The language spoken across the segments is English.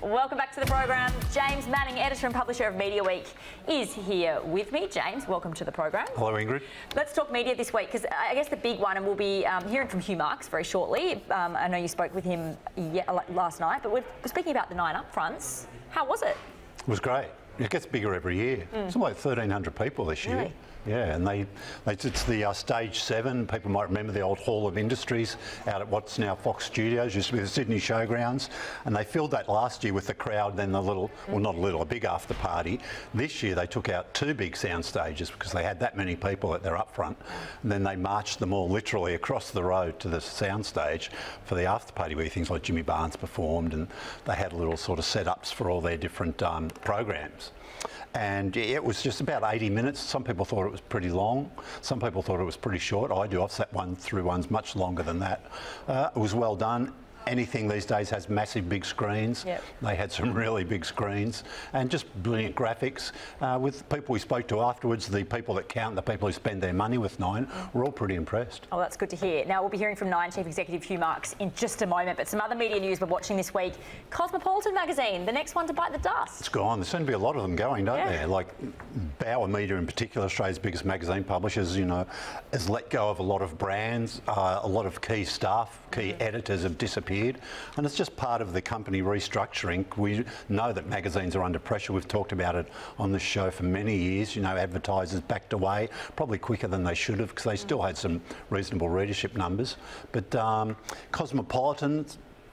Welcome back to the program. James Manning, editor and publisher of Mediaweek, is here with me. James, welcome to the program. Hello, Ingrid. Let's talk media this week, because I guess the big one, and we'll be hearing from Hugh very shortly. I know you spoke with him last night, but we're speaking about the 9 upfronts. How was it? It was great. It gets bigger every year. It's like 1,300 people this year. Really? Yeah, and it's the Stage 7. People might remember the old Hall of Industries out at what's now Fox Studios, used to be the Sydney Showgrounds, and they filled that last year with the crowd, then the little, well not a little, a big after party. This year they took out 2 big sound stages because they had that many people at their upfront, and then they marched them all literally across the road to the sound stage for the after party where things like Jimmy Barnes performed, and they had little sort of setups for all their different programs. And it was just about 80 minutes. Some people thought it was pretty long. Some people thought it was pretty short. I've sat through ones much longer than that. It was well done. Anything these days has massive big screens. Yep. They had some really big screens and just brilliant graphics. With people we spoke to afterwards, the people that count, the people who spend their money with Nine, were all pretty impressed. Oh, that's good to hear. Now, we'll be hearing from Nine Chief Executive Hugh in just a moment, but some other media news we're watching this week. Cosmopolitan magazine, the next one to bite the dust. It's gone. There's going to be a lot of them going, don't there? Like Bauer Media in particular, Australia's biggest magazine publishers, you know, has let go of a lot of brands, a lot of key staff, key editors have disappeared. And it's just part of the company restructuring. We know that magazines are under pressure. We've talked about it on this show for many years. You know, advertisers backed away, probably quicker than they should have because they still had some reasonable readership numbers. But Cosmopolitan,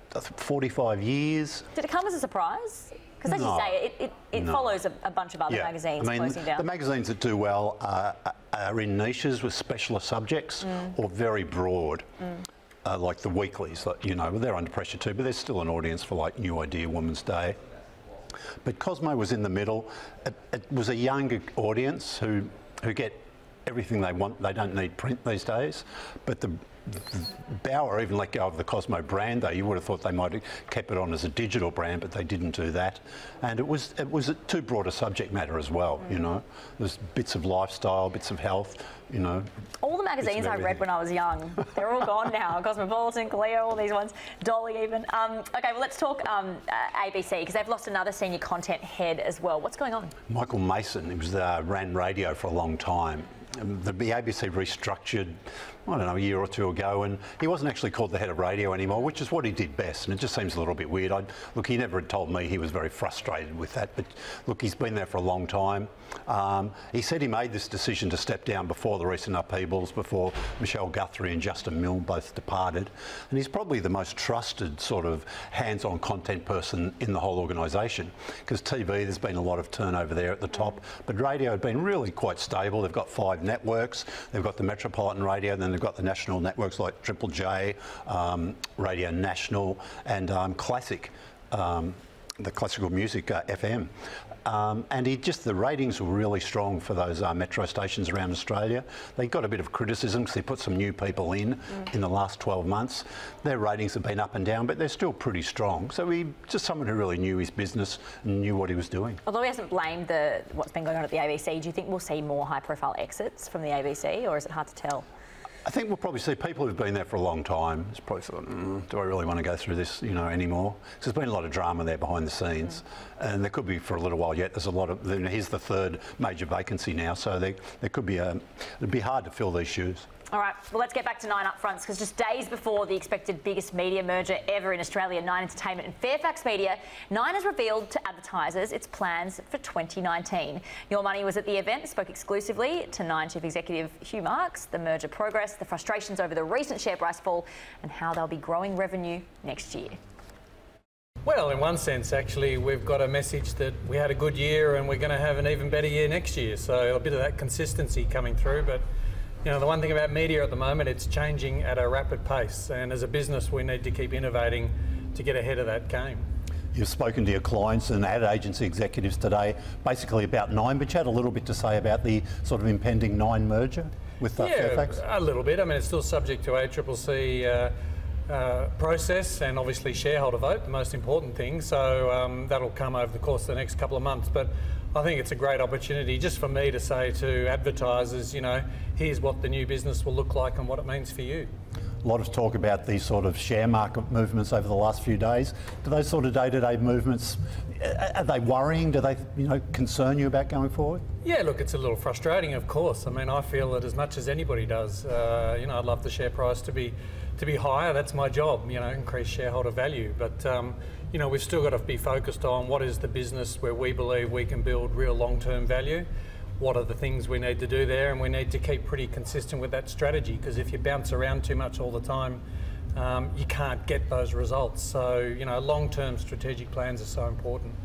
45 years. Did it come as a surprise? Because as you say, it follows a bunch of other magazines closing down. The magazines that do well are in niches with specialist subjects or very broad. Like the weeklies, you know, they're under pressure too, but there's still an audience for like New Idea, Women's Day. But Cosmo was in the middle. It was a younger audience who get everything they want. They don't need print these days. But the Bauer even let go of the Cosmo brand, though. You would have thought they might have kept it on as a digital brand, but they didn't do that. And it was a too broad a subject matter as well, you know. There's bits of lifestyle, bits of health, you know. All the magazines I read when I was young, they're all gone now. Cosmopolitan, Cleo, all these ones, Dolly even. Okay, well, let's talk ABC, because they've lost another senior content head as well. What's going on? Michael Mason, he was ran radio for a long time. The ABC restructured, I don't know, a year or 2 ago, and he wasn't actually called the head of radio anymore, which is what he did best, and it just seems a little bit weird. Look, he never had told me he was very frustrated with that, but look, he's been there for a long time. He said he made this decision to step down before the recent upheavals, before Michelle Guthrie and Justin Milne both departed, and he's probably the most trusted sort of hands-on content person in the whole organisation, because TV, there's been a lot of turnover there at the top, but radio had been really quite stable. They've got 5 networks, they've got the Metropolitan Radio, and then they've got the national networks like Triple J, Radio National, and Classic, the classical music FM. And the ratings were really strong for those metro stations around Australia. They got a bit of criticism because they put some new people in the last 12 months. Their ratings have been up and down, but they're still pretty strong. So he just someone who really knew his business and knew what he was doing. Although he hasn't blamed what's been going on at the ABC, do you think we'll see more high-profile exits from the ABC, or is it hard to tell? I think we'll probably see people who've been there for a long time. It's probably thought, do I really want to go through this, you know, anymore? Because there's been a lot of drama there behind the scenes, and there could be for a little while yet. There's a lot of. Here's the 3rd major vacancy now, so there could be it'd be hard to fill these shoes. All right, well, let's get back to Nine upfronts, because just days before the expected biggest media merger ever in Australia, Nine Entertainment and Fairfax Media, Nine has revealed to advertisers its plans for 2019. Your Money was at the event, spoke exclusively to Nine Chief Executive Hugh, the merger progress, the frustrations over the recent share price fall, and how they'll be growing revenue next year. Well, in one sense, actually, we've got a message that we had a good year and we're going to have an even better year next year. So a bit of that consistency coming through, but you know, the one thing about media at the moment, it's changing at a rapid pace, and as a business we need to keep innovating to get ahead of that game. You've spoken to your clients and ad agency executives today basically about Nine, but you had a little bit to say about the sort of impending Nine merger with Fairfax? A little bit. I mean, it's still subject to ACCC process and obviously shareholder vote, the most important thing, so that'll come over the course of the next couple of months. But I think it's a great opportunity just for me to say to advertisers, you know, here's what the new business will look like and what it means for you. A lot of talk about these sort of share market movements over the last few days. Do those sort of day-to-day movements, are they worrying? Do they, concern you about going forward? Yeah, look, it's a little frustrating, of course. I mean, I feel that as much as anybody does. I'd love the share price to be higher. That's my job. Increase shareholder value. But we've still got to be focused on what is the business where we believe we can build real long-term value. What are the things we need to do there, and we need to keep pretty consistent with that strategy, because if you bounce around too much all the time, you can't get those results. So, long-term strategic plans are so important.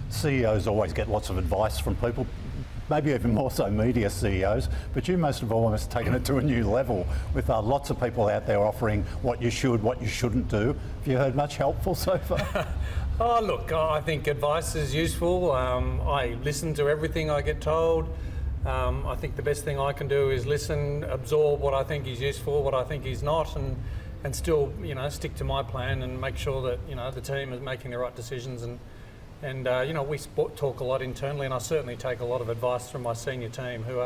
CEOs always get lots of advice from people, maybe even more so media CEOs, but you most of all almost taken it to a new level with lots of people out there offering what you should, what you shouldn't do. Have you heard much helpful so far? Oh, look, I think advice is useful. I listen to everything I get told. I think the best thing I can do is listen, absorb what I think is useful, what I think is not, and still, stick to my plan and make sure that, the team is making the right decisions. And we talk a lot internally, and I certainly take a lot of advice from my senior team who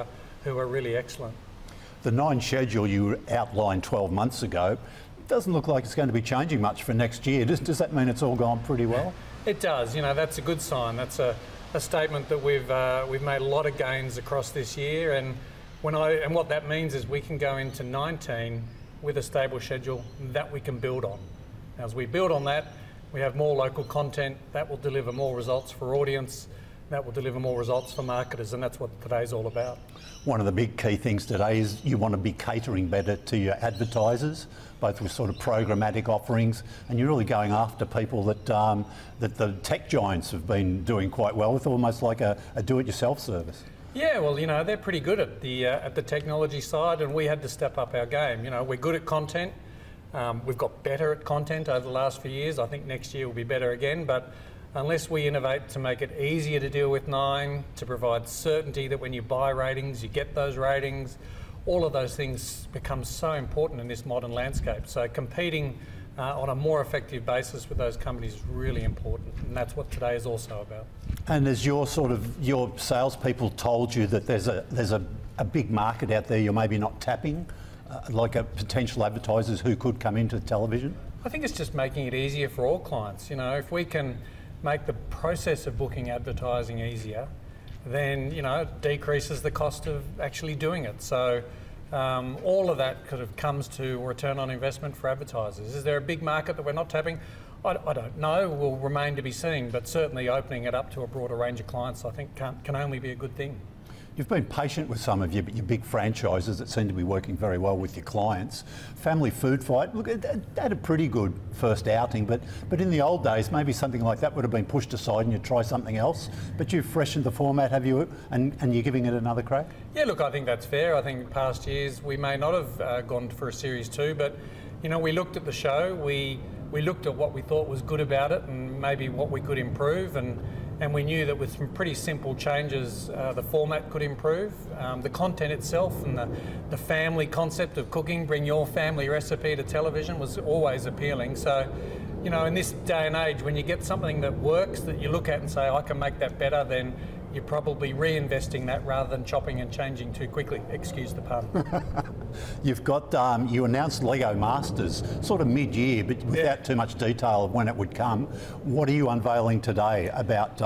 are really excellent. The 9 schedule you outlined 12 months ago doesn't look like it's going to be changing much for next year. Does that mean it's all gone pretty well? It does. That's a good sign. That's a statement that we've made a lot of gains across this year, and what that means is we can go into 19 with a stable schedule that we can build on. Now, as we build on that, we have more local content that will deliver more results for audience, that will deliver more results for marketers, and that's what today's all about. One of the big key things today is you want to be catering better to your advertisers, both with sort of programmatic offerings, and you're really going after people that the tech giants have been doing quite well with, almost like a do-it-yourself service. Yeah, well, they're pretty good at the technology side, and we had to step up our game. We're good at content. We've got better at content over the last few years. I think next year will be better again, but unless we innovate to make it easier to deal with 9, to provide certainty that when you buy ratings, you get those ratings, all of those things become so important in this modern landscape. So competing on a more effective basis with those companies is really important, and that's what today is also about. And as your salespeople told you that there's a big market out there you're maybe not tapping, like potential advertisers who could come into television? I think it's just making it easier for all clients. If we can make the process of booking advertising easier, then it decreases the cost of actually doing it. So all of that kind of comes to return on investment for advertisers. Is there a big market that we're not tapping? I don't know. Will remain to be seen, but certainly opening it up to a broader range of clients, I think, can only be a good thing. You've been patient with some of your big franchises that seem to be working very well with your clients. Family Food Fight, look, that had a pretty good first outing, but in the old days, maybe something like that would have been pushed aside and you'd try something else. But you've freshened the format, have you? And you're giving it another crack? Yeah, look, I think that's fair. I think in past years we may not have gone for a Series 2, but we looked at the show, we looked at what we thought was good about it and maybe what we could improve, and we knew that with some pretty simple changes, the format could improve. The content itself and the family concept of cooking, bring your family recipe to television, was always appealing. So, in this day and age, when you get something that works, that you look at and say, I can make that better, then you're probably reinvesting that rather than chopping and changing too quickly. Excuse the pun. You've got, you announced Lego Masters sort of mid-year, but without too much detail of when it would come. What are you unveiling today about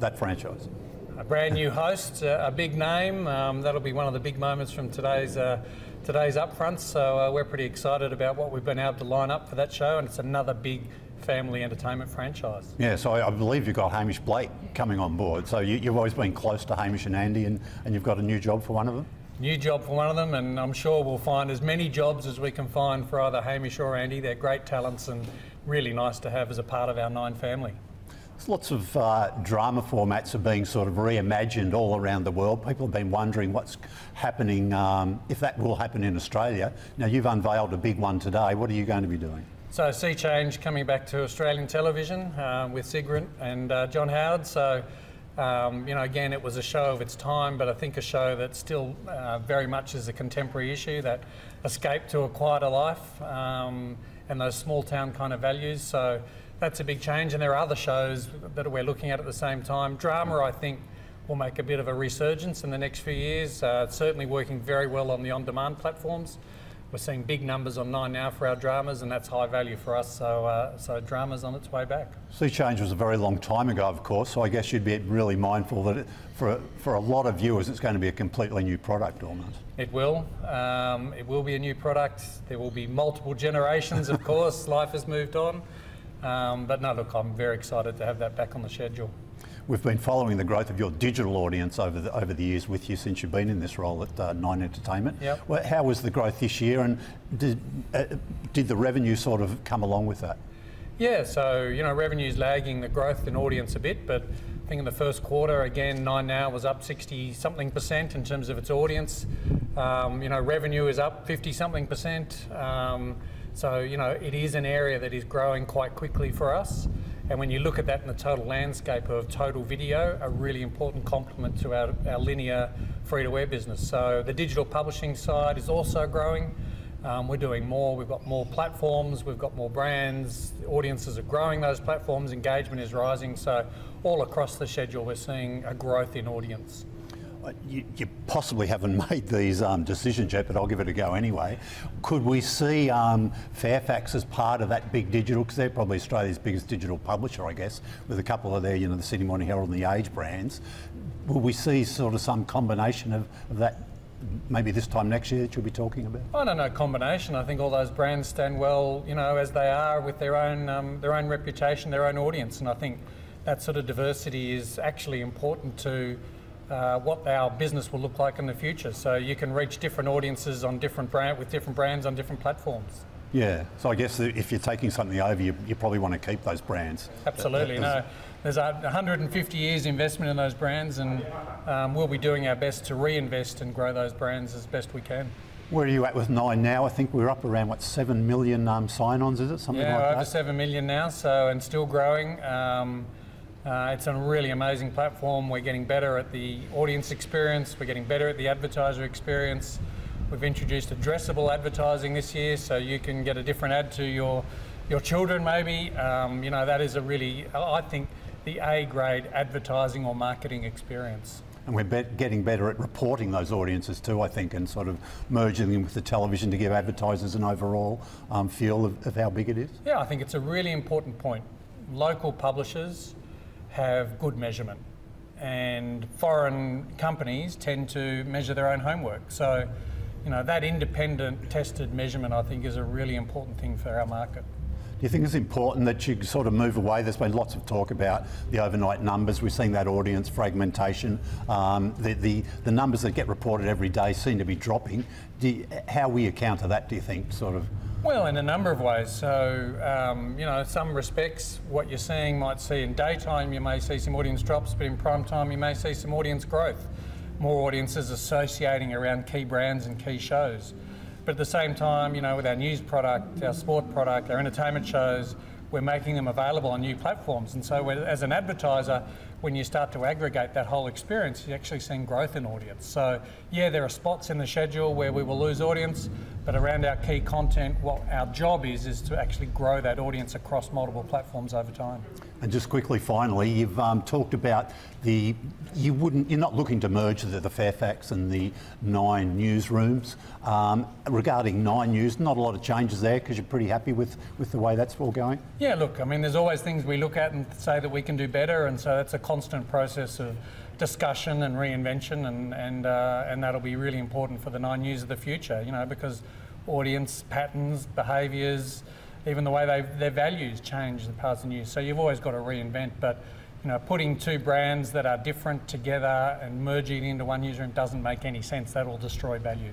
that franchise? A brand new host, a big name. That'll be one of the big moments from today's upfronts. So we're pretty excited about what we've been able to line up for that show, and it's another big family entertainment franchise. Yeah, so I believe you've got Hamish Blake coming on board. So you've always been close to Hamish and Andy, and you've got a new job for one of them? New job for one of them, and I'm sure we'll find as many jobs as we can find for either Hamish or Andy. They're great talents and really nice to have as a part of our 9 family. There's lots of drama formats are being sort of reimagined all around the world. People have been wondering what's happening, if that will happen in Australia. Now, you've unveiled a big one today. What are you going to be doing? So Sea Change coming back to Australian television with Sigrid and John Howard. So, again, it was a show of its time, but I think a show that still very much is a contemporary issue, that escape to a quieter life and those small town kind of values. So that's a big change. And there are other shows that we're looking at the same time. Drama, I think, will make a bit of a resurgence in the next few years. It's certainly working very well on the on-demand platforms. We're seeing big numbers on 9 Now for our dramas, and that's high value for us. So drama's on its way back. Sea Change was a very long time ago, of course, so I guess you'd be really mindful that for a lot of viewers it's going to be a completely new product almost. It will. It will be a new product. There will be multiple generations, of course. Life has moved on. But no, look, I'm very excited to have that back on the schedule. We've been following the growth of your digital audience over the years with you since you've been in this role at Nine Entertainment. Yep. Well, how was the growth this year, and did the revenue sort of come along with that? Yeah, so revenue's lagging the growth in audience a bit, but I think in the first quarter, again, 9 Now was up 60-something% in terms of its audience. Revenue is up 50-something%. So it is an area that is growing quite quickly for us. And when you look at that in the total landscape of total video, a really important complement to our linear free-to-air business. So the digital publishing side is also growing. We're doing more, we've got more platforms, we've got more brands, audiences are growing those platforms, engagement is rising. So all across the schedule we're seeing a growth in audience. You possibly haven't made these decisions yet, but I'll give it a go anyway. Could we see Fairfax as part of that big digital, because they're probably Australia's biggest digital publisher, I guess, with a couple of their, the Sydney Morning Herald and the Age brands. Will we see sort of some combination of that maybe this time next year that you'll be talking about? I don't know, combination. I think all those brands stand well, as they are with their own reputation, their own audience, and I think that sort of diversity is actually important to what our business will look like in the future. So you can reach different audiences on different brands on different platforms. Yeah, so I guess if you're taking something over, you probably want to keep those brands. Absolutely, there's 150 years investment in those brands, and we'll be doing our best to reinvest and grow those brands as best we can. Where are you at with 9 Now? I think we're up around, 7 million sign-ons, is it? Something like that? Yeah, over 7 million now, and still growing. It's a really amazing platform. We're getting better at the audience experience. We're getting better at the advertiser experience. We've introduced addressable advertising this year, so you can get a different ad to your children maybe. That is I think, the A-grade advertising or marketing experience. And we're getting better at reporting those audiences too, I think, and sort of merging them with the television to give advertisers an overall feel of how big it is. Yeah, I think it's a really important point. Local publishers have good measurement, and foreign companies tend to measure their own homework. So, that independent tested measurement, I think, is a really important thing for our market. Do you think it's important that you sort of move away? There's been lots of talk about the overnight numbers. We're seeing that audience fragmentation. The numbers that get reported every day seem to be dropping. How will you counter that, do you think, sort of? Well, in a number of ways. So, some respects, what you're seeing might see in daytime, you may see some audience drops, but in prime time, you may see some audience growth. More audiences associating around key brands and key shows. But at the same time, with our news product, our sport product, our entertainment shows, we're making them available on new platforms. And so as an advertiser, when you start to aggregate that whole experience, you're actually seeing growth in audience. So yeah, there are spots in the schedule where we will lose audience, but around our key content, what our job is to actually grow that audience across multiple platforms over time. And just quickly, finally, you've talked about you're not looking to merge the Fairfax and the Nine newsrooms. Regarding Nine News, not a lot of changes there because you're pretty happy with the way that's all going? Yeah, look, I mean, there's always things we look at and say that we can do better, and so that's a constant process of discussion and reinvention, and that'll be really important for the Nine News of the future, because audience patterns, behaviours, even the way their values change the parts of news. So you've always got to reinvent, but putting two brands that are different together and merging into one newsroom doesn't make any sense. That will destroy value.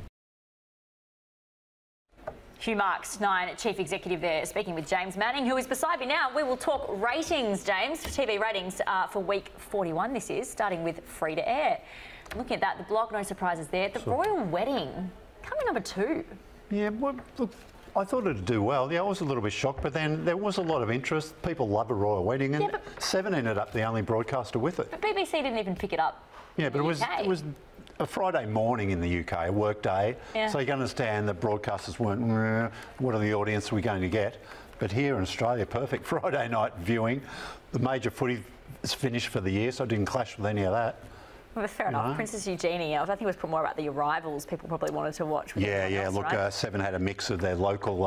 Hugh Marks, Nine Chief Executive there, speaking with James Manning, who is beside me now. We will talk ratings, James, TV ratings for week 41 this is, starting with free to air. Looking at that, the blog, no surprises there. The Royal Wedding, coming number 2. Yeah, well, look, I thought it'd do well. Yeah, I was a little bit shocked, but then there was a lot of interest. People love a royal wedding, and 7 ended up the only broadcaster with it. But BBC didn't even pick it up. Yeah, but it was a Friday morning in the UK, a work day. Yeah. So you can understand that broadcasters weren't, what are the audience we're going to get? But here in Australia, perfect Friday night viewing. The major footy is finished for the year, so it didn't clash with any of that. Well, fair enough. Princess Eugenie, I think it was more about the arrivals people probably wanted to watch. Yeah. Else, Look, right? Seven had a mix of their local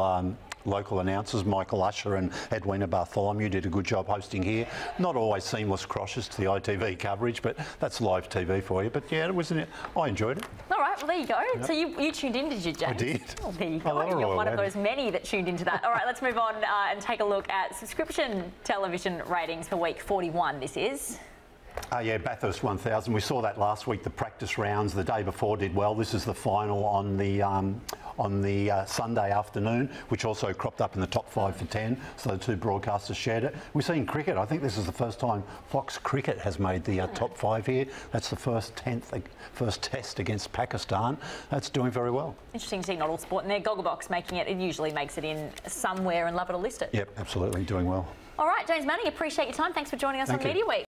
announcers. Michael Usher and Edwina Bartholomew did a good job hosting here. Not always seamless crosses to the ITV coverage, but that's live TV for you. But yeah, I enjoyed it. All right, well, there you go. Yep. So you tuned in, did you, James? I did. Oh, there you go. You're one of those many that tuned into that. All right, let's move on and take a look at subscription television ratings for week 41, this is. Yeah, Bathurst 1000. We saw that last week. The practice rounds the day before did well. This is the final on the Sunday afternoon, which also cropped up in the top 5 for 10. So the two broadcasters shared it. We've seen cricket. I think this is the first time Fox Cricket has made the top 5 here. That's the first test against Pakistan. That's doing very well. Interesting to see not all sport in there. Gogglebox making it. It usually makes it in somewhere and love it or list it. Yep, absolutely doing well. All right, James Manning, appreciate your time. Thanks for joining us on Mediaweek.